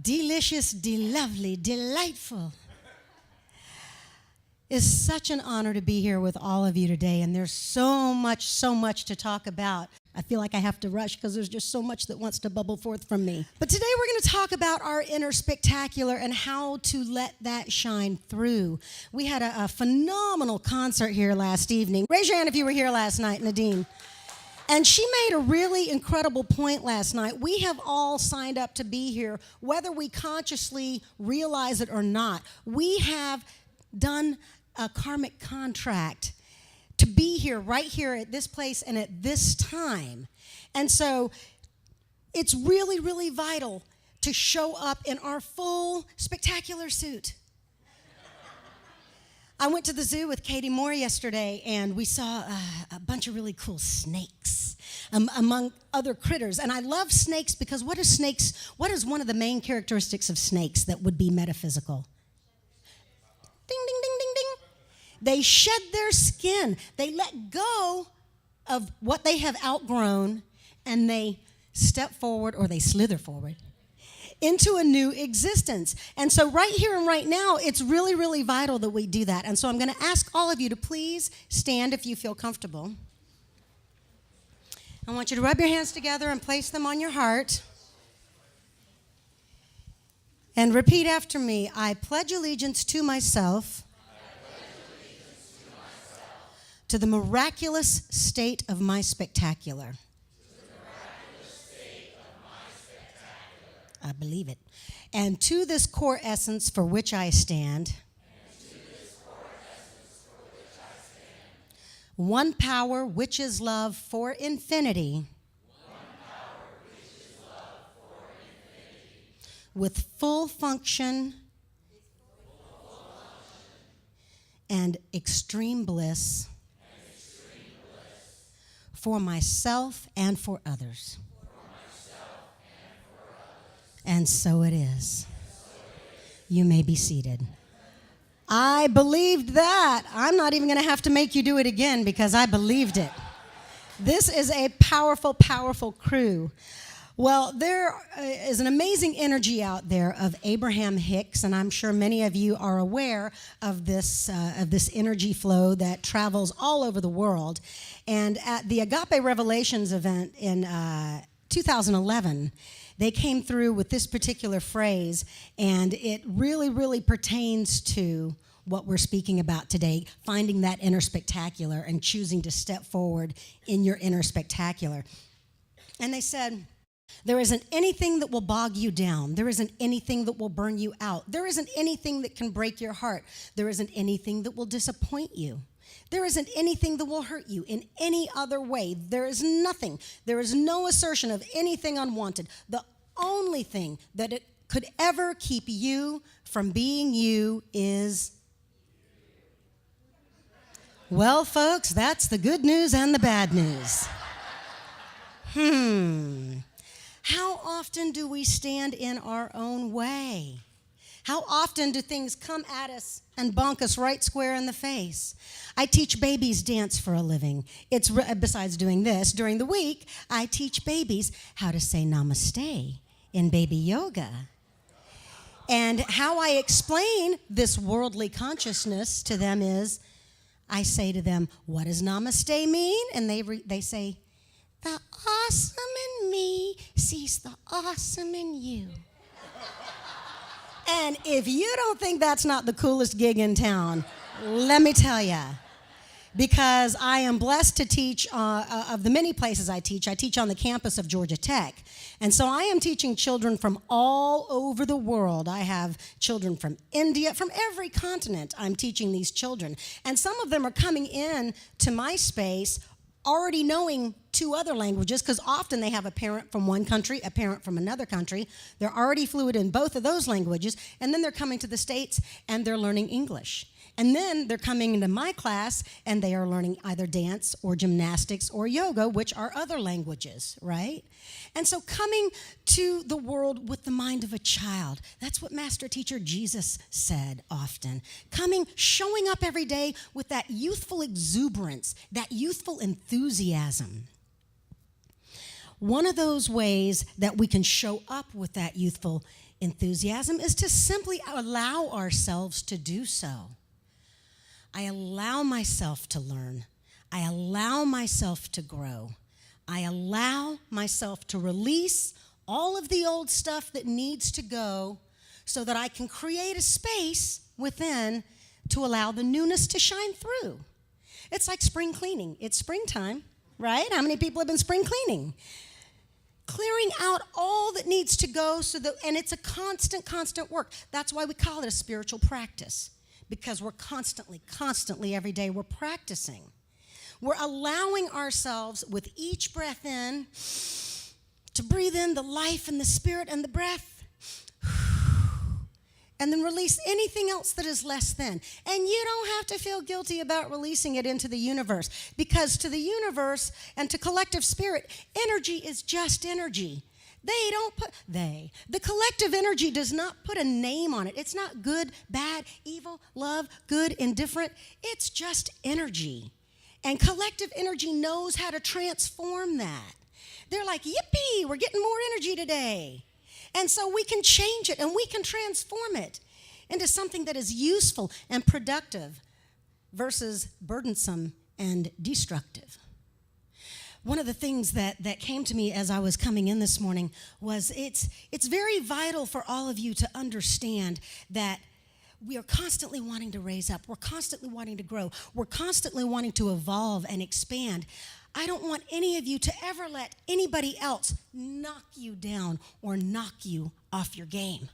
delicious, lovely, delightful. It's such an honor to be here with all of you today, and there's so much to talk about. I feel like I have to rush because there's just so much that wants to bubble forth from me. But today we're going to talk about our inner spectacular and how to let that shine through. We had a phenomenal concert here last evening. Raise your hand if you were here last night, Nadine. And she made a really incredible point last night. We have all signed up to be here, whether we consciously realize it or not. We have done a karmic contract to be here, right here at this place and at this time. And so it's really, really vital to show up in our full spectacular suit. I went to the zoo with Katie Moore yesterday, and we saw a bunch of really cool snakes, among other critters. And I love snakes because what is one of the main characteristics of snakes that would be metaphysical? Ding, ding, ding, ding, ding. They shed their skin. They let go of what they have outgrown, and they step forward, or they slither forward into a new existence. And so right here and right now, it's really, really vital that we do that. And so I'm going to ask all of you to please stand if you feel comfortable. I want you to rub your hands together and place them on your heart. And repeat after me. I pledge allegiance to myself, to the miraculous state of my spectacular. I believe it. And to this core essence for which I stand. One power which is love for infinity. With full function and extreme bliss for myself and for others. And so it is. You may be seated. I believed that. I'm not even going to have to make you do it again because I believed it. This is a powerful, powerful crew. Well, there is an amazing energy out there of Abraham Hicks, and I'm sure many of you are aware of this energy flow that travels all over the world. And at the Agape Revelations event in 2011, they came through with this particular phrase, and it really, really pertains to what we're speaking about today, finding that inner spectacular and choosing to step forward in your inner spectacular. And they said, there isn't anything that will bog you down. There isn't anything that will burn you out. There isn't anything that can break your heart. There isn't anything that will disappoint you. There isn't anything that will hurt you in any other way. There is nothing. There is no assertion of anything unwanted. The only thing that it could ever keep you from being you is... Well, folks, that's the good news and the bad news. How often do we stand in our own way? How often do things come at us and bonk us right square in the face? I teach babies dance for a living. It's besides doing this, during the week, I teach babies how to say namaste in baby yoga. And how I explain this worldly consciousness to them is, I say to them, what does namaste mean? And they say, the awesome in me sees the awesome in you. And if you don't think that's not the coolest gig in town, let me tell you. Because I am blessed to teach, of the many places I teach on the campus of Georgia Tech. And so I am teaching children from all over the world. I have children from India, from every continent I'm teaching these children. And some of them are coming in to my space already knowing 2 other languages, because often they have a parent from one country, a parent from another country. They're already fluent in both of those languages, and then they're coming to the States and they're learning English. And then they're coming into my class and they are learning either dance or gymnastics or yoga, which are other languages, right? And so coming to the world with the mind of a child, that's what Master Teacher Jesus said often. Showing up every day with that youthful exuberance, that youthful enthusiasm. One of those ways that we can show up with that youthful enthusiasm is to simply allow ourselves to do so. I allow myself to learn. I allow myself to grow. I allow myself to release all of the old stuff that needs to go so that I can create a space within to allow the newness to shine through. It's like spring cleaning. It's springtime, right? How many people have been spring cleaning? Clearing out all that needs to go and it's a constant work. That's why we call it a spiritual practice, because we're constantly every day we're practicing. We're allowing ourselves with each breath in to breathe in the life and the spirit and the breath, and then release anything else that is less than. And you don't have to feel guilty about releasing it into the universe, because to the universe and to collective spirit, energy is just energy. The collective energy does not put a name on it. It's not good, bad, evil, love, good, indifferent. It's just energy. And collective energy knows how to transform that. They're like, yippee, we're getting more energy today. And so we can change it and we can transform it into something that is useful and productive versus burdensome and destructive. One of the things that came to me as I was coming in this morning was it's very vital for all of you to understand that we are constantly wanting to raise up. We're constantly wanting to grow. We're constantly wanting to evolve and expand. I don't want any of you to ever let anybody else knock you down or knock you off your game.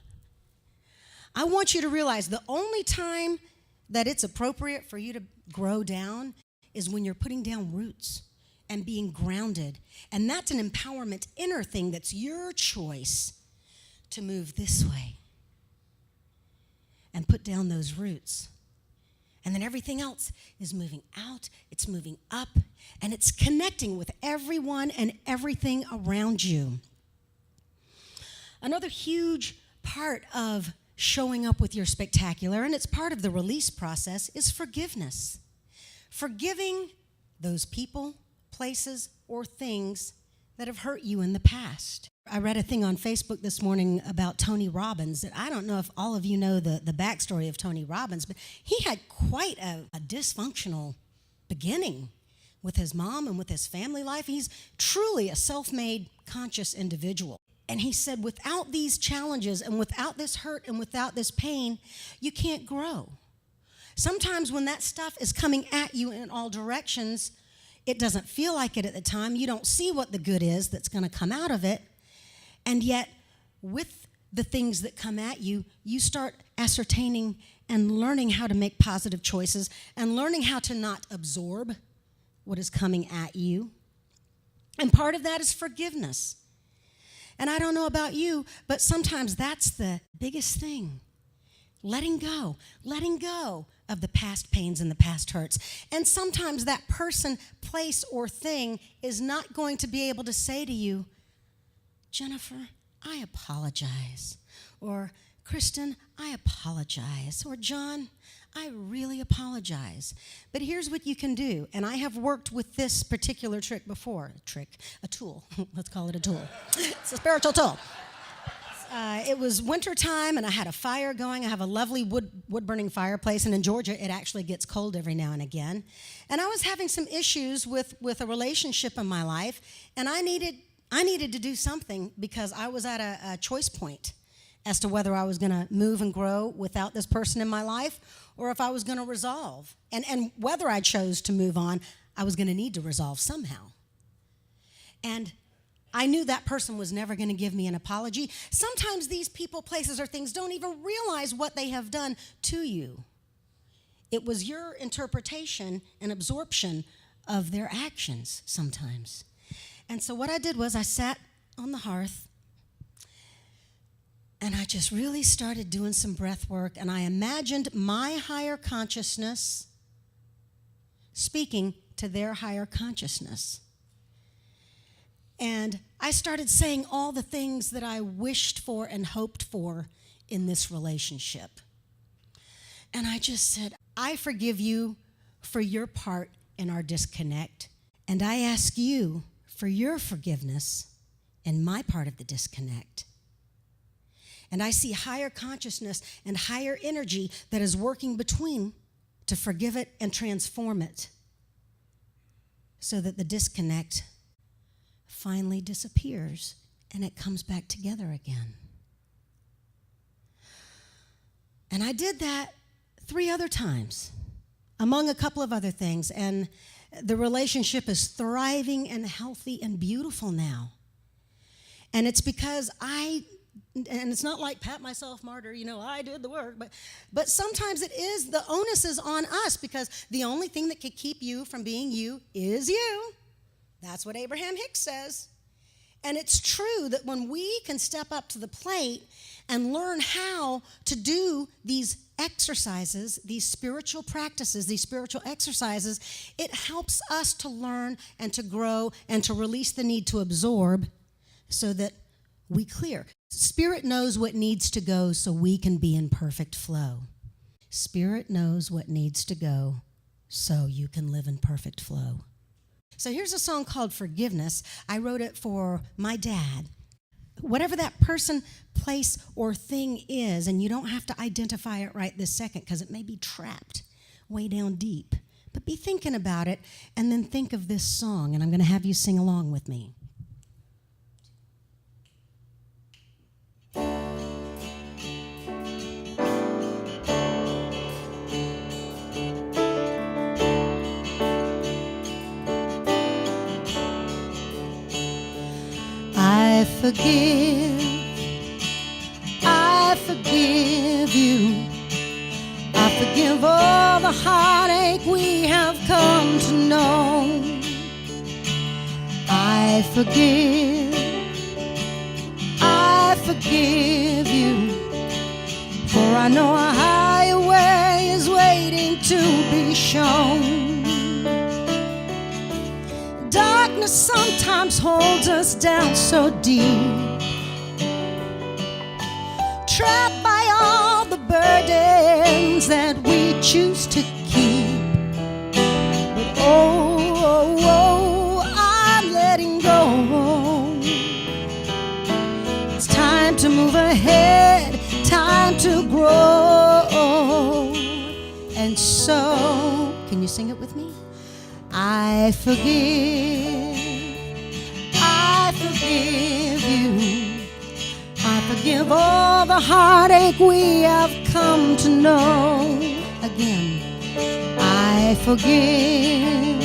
I want you to realize the only time that it's appropriate for you to grow down is when you're putting down roots and being grounded. And that's an empowerment inner thing that's your choice to move this way and put down those roots. And then everything else is moving out, it's moving up, and it's connecting with everyone and everything around you. Another huge part of showing up with your spectacular, and it's part of the release process, is forgiveness. Forgiving those people, places, or things that have hurt you in the past. I read a thing on Facebook this morning about Tony Robbins. That I don't know if all of you know the backstory of Tony Robbins, but he had quite a dysfunctional beginning with his mom and with his family life. He's truly a self-made, conscious individual. And he said, without these challenges and without this hurt and without this pain, you can't grow. Sometimes when that stuff is coming at you in all directions, it doesn't feel like it at the time. You don't see what the good is that's going to come out of it. And yet, with the things that come at you, you start ascertaining and learning how to make positive choices and learning how to not absorb what is coming at you. And part of that is forgiveness. And I don't know about you, but sometimes that's the biggest thing. Letting go of the past pains and the past hurts. And sometimes that person, place, or thing is not going to be able to say to you, Jennifer, I apologize. Or, Kristen, I apologize. Or, John, I really apologize. But here's what you can do. And I have worked with this particular trick before. A tool. Let's call it a tool. It's a spiritual tool. It was wintertime, and I had a fire going. I have a lovely wood-burning fireplace, and in Georgia, it actually gets cold every now and again. And I was having some issues with a relationship in my life, and I needed to do something because I was at a choice point as to whether I was going to move and grow without this person in my life or if I was going to resolve. And whether I chose to move on, I was going to need to resolve somehow. And I knew that person was never going to give me an apology. Sometimes these people, places, or things don't even realize what they have done to you. It was your interpretation and absorption of their actions sometimes. And so what I did was I sat on the hearth and I just really started doing some breath work, and I imagined my higher consciousness speaking to their higher consciousness. And I started saying all the things that I wished for and hoped for in this relationship. And I just said, I forgive you for your part in our disconnect, and I ask you for your forgiveness in my part of the disconnect. And I see higher consciousness and higher energy that is working between to forgive it and transform it so that the disconnect finally disappears and it comes back together again. And I did that 3 other times, among a couple of other things, and the relationship is thriving and healthy and beautiful now. And it's because and it's not like pat myself martyr, I did the work, but sometimes the onus is on us, because the only thing that could keep you from being you is you. That's what Abraham Hicks says. And it's true that when we can step up to the plate and learn how to do these exercises, these spiritual practices, these spiritual exercises, it helps us to learn and to grow and to release the need to absorb so that we clear. Spirit knows what needs to go so we can be in perfect flow. Spirit knows what needs to go so you can live in perfect flow. So here's a song called Forgiveness. I wrote it for my dad. Whatever that person, place, or thing is, and you don't have to identify it right this second because it may be trapped way down deep, but be thinking about it and then think of this song, and I'm going to have you sing along with me. I forgive you. I forgive all the heartache we have come to know. I forgive you. For I know a higher way is waiting to be shown. Darkness sometimes holds us down so deep, trapped by all the burdens that we choose to keep. But I'm letting go. It's time to move ahead, time to grow. And so, can you sing it with me? I forgive you. I forgive all the heartache we have come to know. Again, I forgive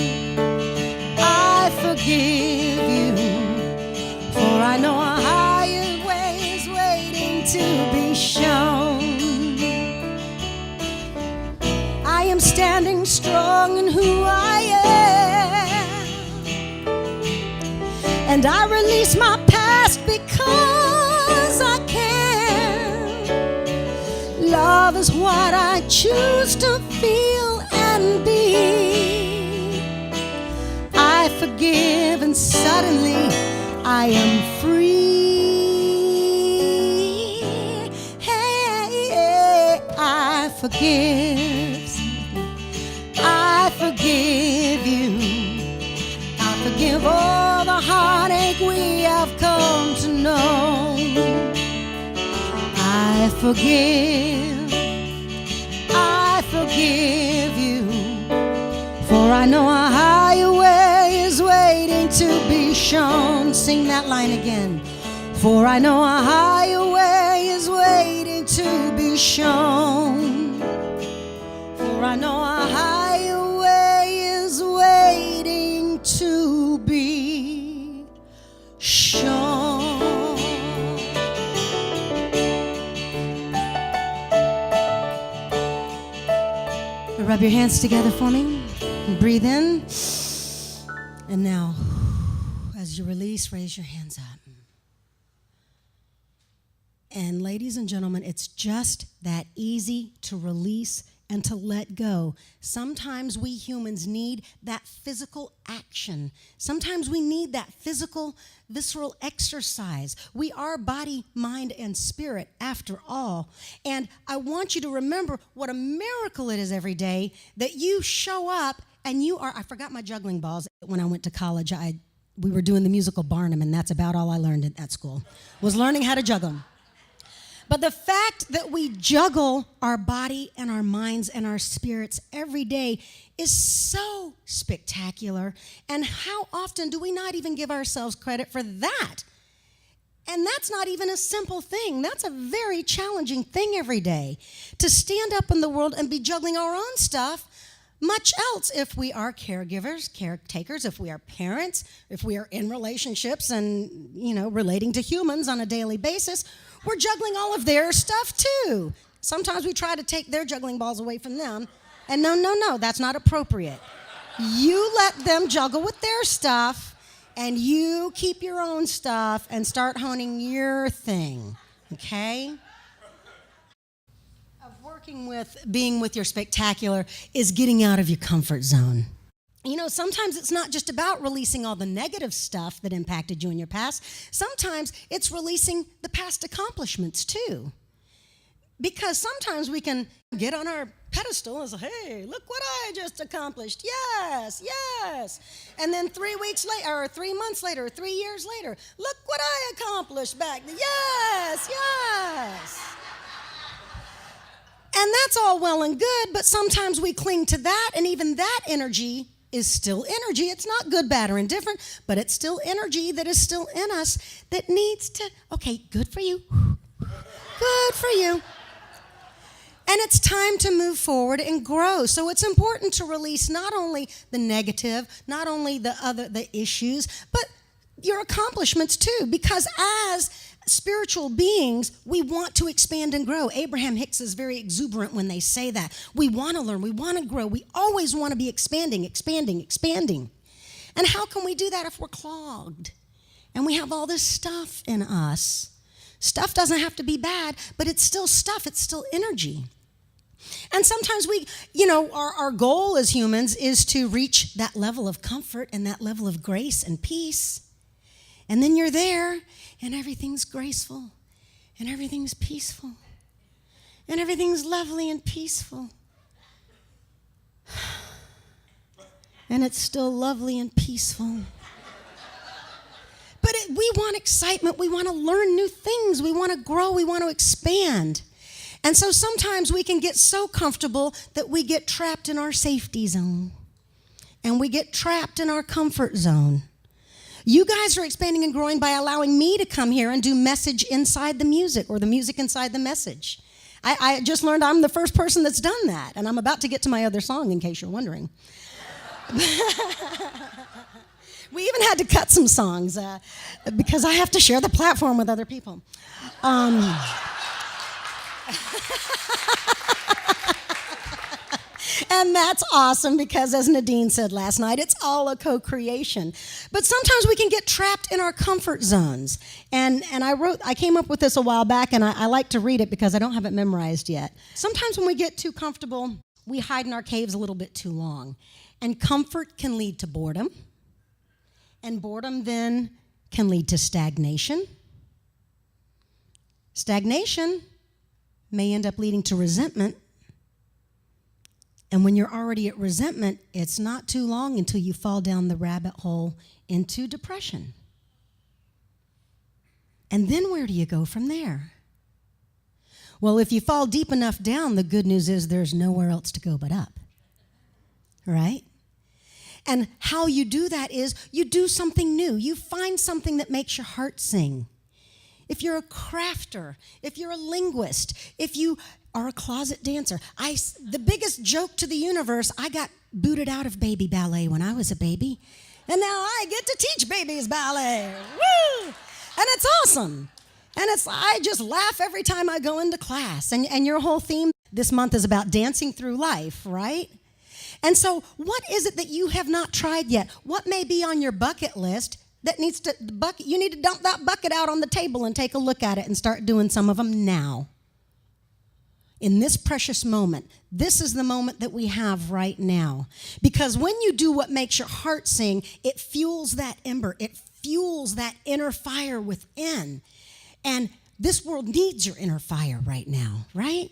you. For I know a higher way is waiting to be shown. I am standing strong in who I am, and I release my past because I can. Love is what I choose to feel and be. I forgive and suddenly I am free. Hey, I forgive. I forgive you. I forgive all the heartache we have come to know. I forgive you. For I know a higher way is waiting to be shown. Sing that line again. For I know a higher way is waiting to be shown. For I know a higher way is waiting to be shown. Rub your hands together for me and breathe in. And now, as you release, raise your hands up. And ladies and gentlemen, it's just that easy to release and to let go. Sometimes we humans need that physical action. Sometimes we need that physical, visceral exercise. We are body, mind, and spirit after all. And I want you to remember what a miracle it is every day that you show up and you are, I forgot my juggling balls when I went to college. We were doing the musical Barnum, and that's about all I learned at school, was learning how to juggle them. But the fact that we juggle our body and our minds and our spirits every day is so spectacular. And how often do we not even give ourselves credit for that? And that's not even a simple thing. That's a very challenging thing every day, to stand up in the world and be juggling our own stuff, much else if we are caregivers, caretakers, if we are parents, if we are in relationships and, relating to humans on a daily basis. We're juggling all of their stuff too. Sometimes we try to take their juggling balls away from them. And no, that's not appropriate. You let them juggle with their stuff, and you keep your own stuff and start honing your thing, okay? Being with your spectacular is getting out of your comfort zone. Sometimes it's not just about releasing all the negative stuff that impacted you in your past. Sometimes it's releasing the past accomplishments too. Because sometimes we can get on our pedestal and say, hey, look what I just accomplished. Yes. And then 3 weeks later, or 3 months later, or 3 years later, look what I accomplished back then. Yes. And that's all well and good, but sometimes we cling to that, and even that energy is still energy. It's not good, bad, or indifferent, but it's still energy that is still in us that needs to, okay, good for you. Good for you. And it's time to move forward and grow. So it's important to release not only the negative, not only the issues, but your accomplishments too, because as spiritual beings, we want to expand and grow. Abraham Hicks is very exuberant when they say that. We want to learn, we want to grow, we always want to be expanding. And how can we do that if we're clogged? And we have all this stuff in us. Stuff doesn't have to be bad, but it's still stuff, it's still energy. And sometimes our goal as humans is to reach that level of comfort and that level of grace and peace. And then you're there, and everything's graceful, and everything's peaceful, and everything's lovely and peaceful. And it's still lovely and peaceful. But we want excitement. We want to learn new things. We want to grow. We want to expand. And so sometimes we can get so comfortable that we get trapped in our safety zone, and we get trapped in our comfort zone. You guys are expanding and growing by allowing me to come here and do message inside the music, or the music inside the message. I just learned I'm the first person that's done that, and I'm about to get to my other song in case you're wondering. We even had to cut some songs because I have to share the platform with other people. And that's awesome because, as Nadine said last night, it's all a co-creation. But sometimes we can get trapped in our comfort zones. And I came up with this a while back, and I like to read it because I don't have it memorized yet. Sometimes when we get too comfortable, we hide in our caves a little bit too long. And comfort can lead to boredom. And boredom then can lead to stagnation. Stagnation may end up leading to resentment. And when you're already at resentment, it's not too long until you fall down the rabbit hole into depression. And then where do you go from there? Well, if you fall deep enough down, the good news is there's nowhere else to go but up. Right? And how you do that is you do something new. You find something that makes your heart sing. If you're a crafter, if you're a linguist, if you are a closet dancer. The biggest joke to the universe, I got booted out of baby ballet when I was a baby. And now I get to teach babies ballet. Woo! And it's awesome. And I just laugh every time I go into class. And your whole theme this month is about dancing through life, right? And so what is it that you have not tried yet? What may be on your bucket list that you need to dump that bucket out on the table and take a look at it and start doing some of them now. In this precious moment, this is the moment that we have right now. Because when you do what makes your heart sing, it fuels that ember. It fuels that inner fire within. And this world needs your inner fire right now, right?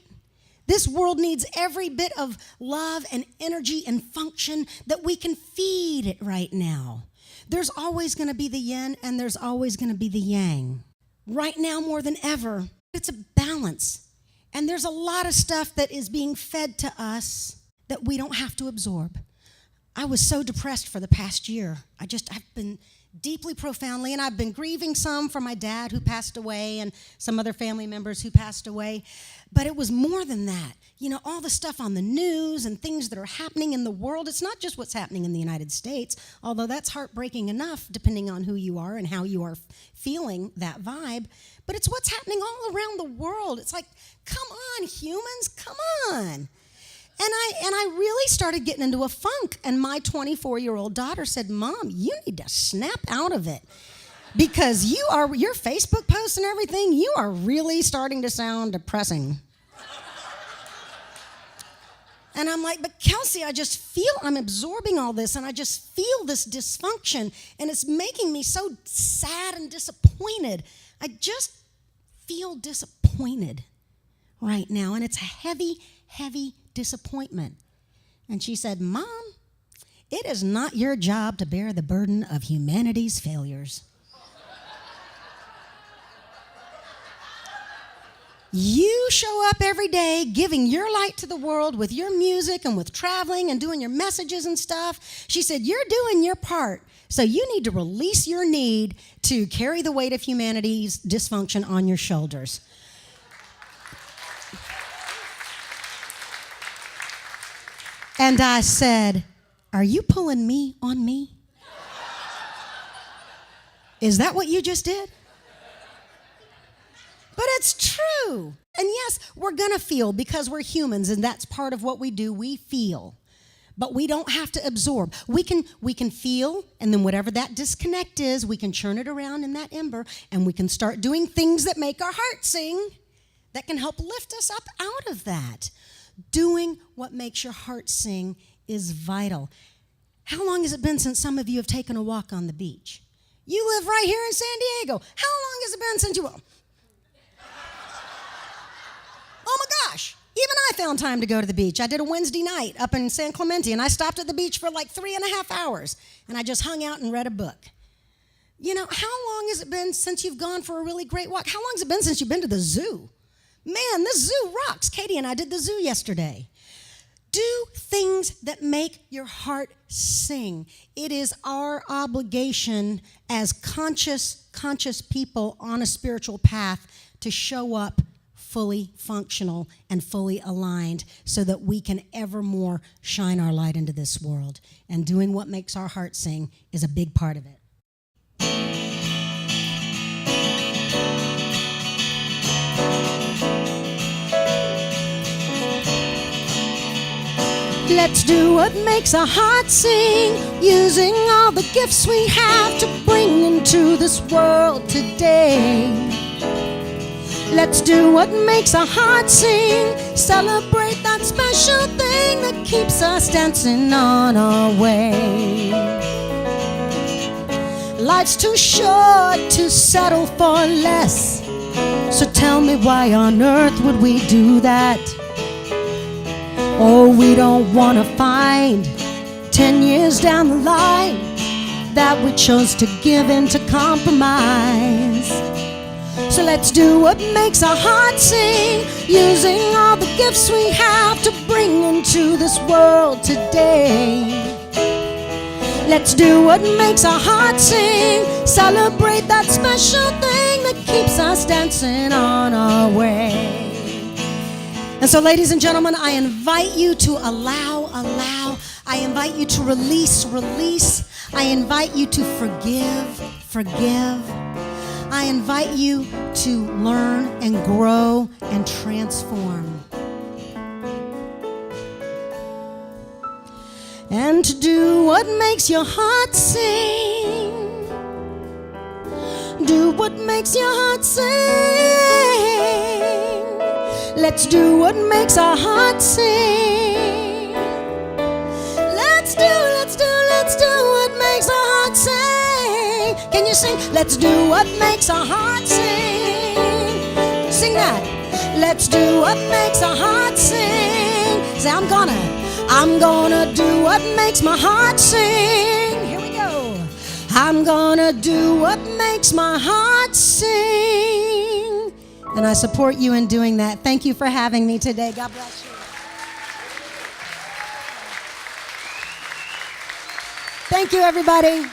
This world needs every bit of love and energy and function that we can feed it right now. There's always going to be the yin and there's always going to be the yang. Right now more than ever, it's about balance. And there's a lot of stuff that is being fed to us that we don't have to absorb. I was so depressed for the past year. I've been deeply, profoundly, and I've been grieving some for my dad who passed away and some other family members who passed away. But it was more than that. You know, all the stuff on the news and things that are happening in the world. It's not just what's happening in the United States, although that's heartbreaking enough depending on who you are and how you are feeling that vibe. But it's what's happening all around the world. It's like, come on, humans, come on. And I really started getting into a funk. And my 24-year-old daughter said, Mom, you need to snap out of it. Because your Facebook posts and everything, you are really starting to sound depressing. And I'm like, but Kelsey, I'm absorbing all this, and I just feel this dysfunction, and it's making me so sad and disappointed. I just feel disappointed right now, and it's a heavy, heavy disappointment. And she said, Mom, it is not your job to bear the burden of humanity's failures. You show up every day giving your light to the world with your music and with traveling and doing your messages and stuff. She said, you're doing your part. So you need to release your need to carry the weight of humanity's dysfunction on your shoulders. And I said, are you pulling me on me? Is that what you just did? But it's true. And yes, we're going to feel because we're humans, and that's part of what we do. We feel. But we don't have to absorb. We can feel, and then whatever that disconnect is, we can churn it around in that ember, and we can start doing things that make our heart sing that can help lift us up out of that. Doing what makes your heart sing is vital. How long has it been since some of you have taken a walk on the beach? You live right here in San Diego. How long has it been since you... Oh my gosh, even I found time to go to the beach. I did a Wednesday night up in San Clemente, and I stopped at the beach for like 3.5 hours, and I just hung out and read a book. You know, how long has it been since you've gone for a really great walk? How long has it been since you've been to the zoo? Man, this zoo rocks. Katie and I did the zoo yesterday. Do things that make your heart sing. It is our obligation as conscious people on a spiritual path to show up fully functional and fully aligned so that we can evermore shine our light into this world. And doing what makes our heart sing is a big part of it. Let's do what makes our heart sing, using all the gifts we have to bring into this world today. Let's do what makes our heart sing, celebrate that special thing that keeps us dancing on our way. Life's too short to settle for less, so tell me why on earth would we do that? Oh, we don't want to find 10 years down the line that we chose to give in to compromise. So let's do what makes our heart sing, using all the gifts we have to bring into this world today. Let's do what makes our heart sing, celebrate that special thing that keeps us dancing on our way. And so, ladies and gentlemen, I invite you to allow. I invite you to release. I invite you to forgive. I invite you to learn and grow and transform. And to do what makes your heart sing. Do what makes your heart sing. Let's do what makes our heart sing. Let's do what makes our heart sing. Can you sing? Let's do what makes our heart sing. Sing that. Let's do what makes our heart sing. Say, I'm gonna do what makes my heart sing. Here we go. I'm gonna do what makes my heart sing. And I support you in doing that. Thank you for having me today. God bless you. Thank you, everybody.